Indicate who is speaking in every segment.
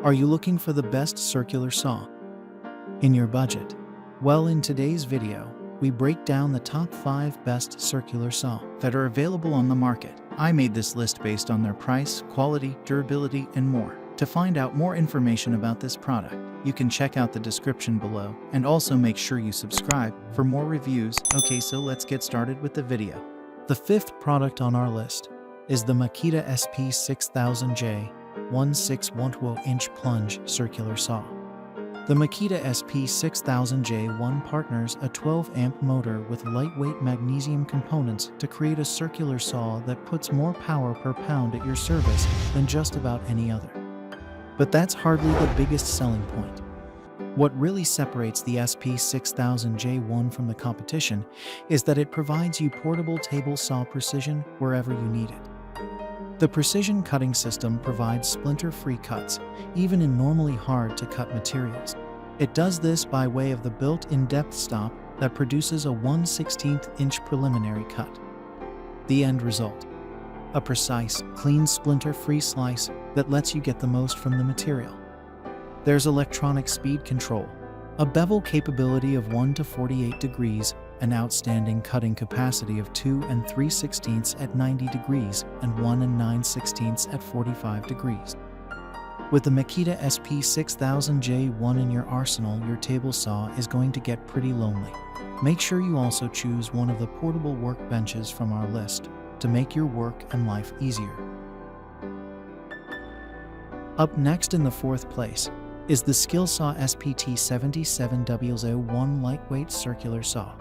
Speaker 1: Are you looking for the best circular saw in your budget? Well, in today's video, we break down the top 5 best circular saw that are available on the market. I made this list based on their price, quality, durability, and more. To find out more information about this product, you can check out the description below, and also make sure you subscribe for more reviews. Okay, so let's get started with the video. The 5th product on our list is the Makita SP6000J 1/6/1/2" Plunge circular saw. The Makita SP6000J1 partners a 12-amp motor with lightweight magnesium components to create a circular saw that puts more power per pound at your service than just about any other. But that's hardly the biggest selling point. What really separates the SP6000J1 from the competition is that it provides you portable table saw precision wherever you need it. The precision cutting system provides splinter-free cuts, even in normally hard-to-cut materials. It does this by way of the built-in depth stop that produces a 1/16" preliminary cut. The end result: a precise, clean, splinter-free slice that lets you get the most from the material. There's electronic speed control, a bevel capability of 1 to 48 degrees, an outstanding cutting capacity of 2 3/16 at 90 degrees and 1 9/16 at 45 degrees. With the Makita SP6000J1 in your arsenal, your table saw is going to get pretty lonely. Make sure you also choose one of the portable workbenches from our list to make your work and life easier. Up next in the 4th place is the SKILSAW SPT77W01 lightweight circular saw.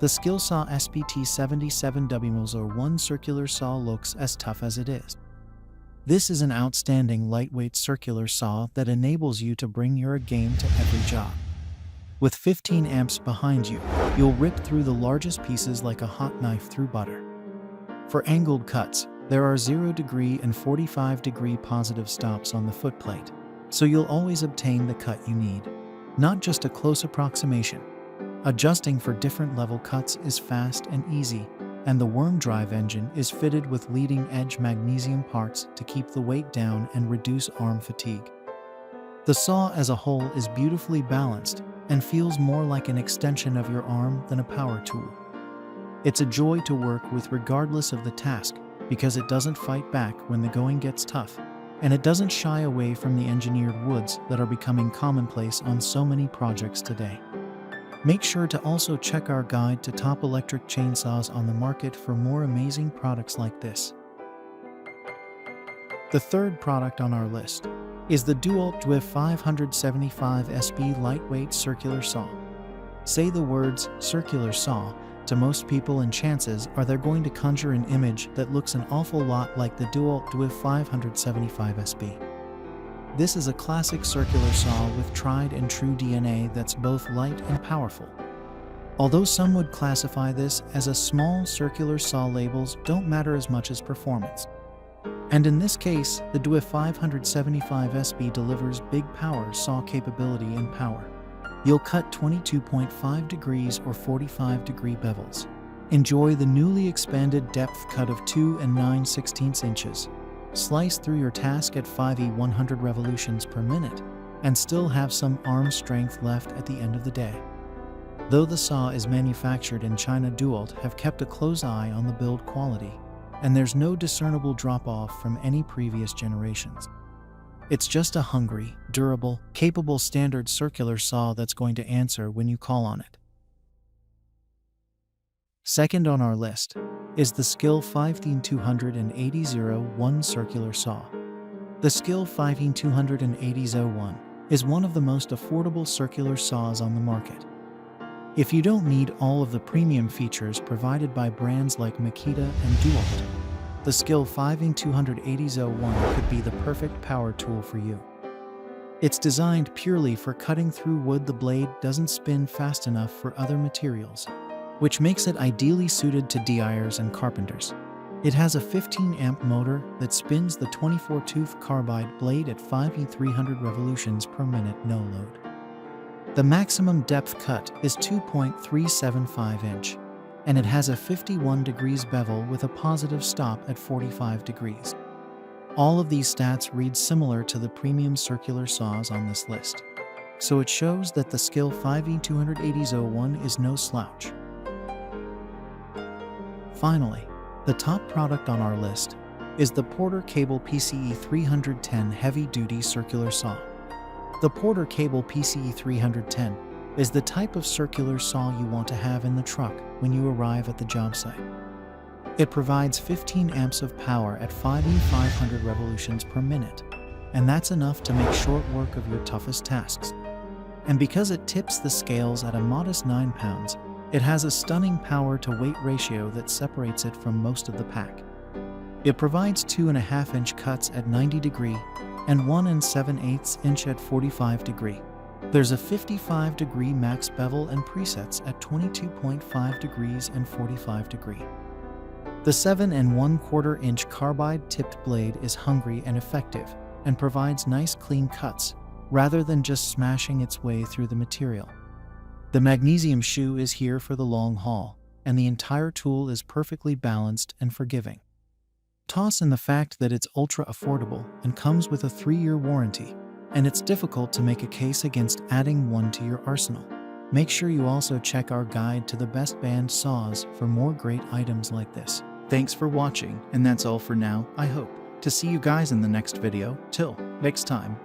Speaker 1: The SKILSAW SPT77W01 circular saw looks as tough as it is. This is an outstanding lightweight circular saw that enables you to bring your game to every job. With 15 amps behind you, you'll rip through the largest pieces like a hot knife through butter. For angled cuts, there are 0° and 45° positive stops on the footplate, so you'll always obtain the cut you need, not just a close approximation. Adjusting for different level cuts is fast and easy, and the worm drive engine is fitted with leading-edge magnesium parts to keep the weight down and reduce arm fatigue. The saw as a whole is beautifully balanced and feels more like an extension of your arm than a power tool. It's a joy to work with regardless of the task, because it doesn't fight back when the going gets tough, and it doesn't shy away from the engineered woods that are becoming commonplace on so many projects today. Make sure to also check our guide to top electric chainsaws on the market for more amazing products like this. The 3rd product on our list is the DEWALT DW575SB lightweight circular saw. Say the words circular saw to most people and chances are they're going to conjure an image that looks an awful lot like the DEWALT DW575SB. This is a classic circular saw with tried and true DNA that's both light and powerful. Although some would classify this as a small circular saw, labels don't matter as much as performance. And in this case, the DW575SB delivers big power saw capability and power. You'll cut 22.5 degrees or 45° bevels. Enjoy the newly expanded depth cut of 2 9/16". Slice through your task at 5e100 revolutions per minute, and still have some arm strength left at the end of the day. Though the saw is manufactured in China, DEWALT have kept a close eye on the build quality, and there's no discernible drop-off from any previous generations. It's just a hungry, durable, capable standard circular saw that's going to answer when you call on it. Second on our list is the SKIL 15280-01 circular saw. The SKIL 15280-01 is one of the most affordable circular saws on the market. If you don't need all of the premium features provided by brands like Makita and DEWALT, the SKIL 15280-01 could be the perfect power tool for you. It's designed purely for cutting through wood. The blade doesn't spin fast enough for other materials, which makes it ideally suited to DIers and carpenters. It has a 15-amp motor that spins the 24-tooth carbide blade at 5e300 revolutions per minute, no load. The maximum depth cut is 2.375", and it has a 51° bevel with a positive stop at 45 degrees. All of these stats read similar to the premium circular saws on this list, so it shows that the SKIL 5E280-01 is no slouch. Finally, the top product on our list is the Porter Cable PCE 310 Heavy-Duty Circular Saw. The Porter Cable PCE 310 is the type of circular saw you want to have in the truck when you arrive at the job site. It provides 15 amps of power at 5,500 revolutions per minute, and that's enough to make short work of your toughest tasks. And because it tips the scales at a modest 9 pounds, it has a stunning power-to-weight ratio that separates it from most of the pack. It provides 2.5-inch cuts at 90 degree and 1 7/8 inch at 45 degree. There's a 55 degree max bevel and presets at 22.5 degrees and 45 degree. The 7 1/4 inch carbide tipped blade is hungry and effective and provides nice clean cuts rather than just smashing its way through the material. The magnesium shoe is here for the long haul, and the entire tool is perfectly balanced and forgiving. Toss in the fact that it's ultra affordable and comes with a 3-year warranty, and it's difficult to make a case against adding one to your arsenal. Make sure you also check our guide to the best band saws for more great items like this. Thanks for watching, and that's all for now. I hope to see you guys in the next video. Till next time.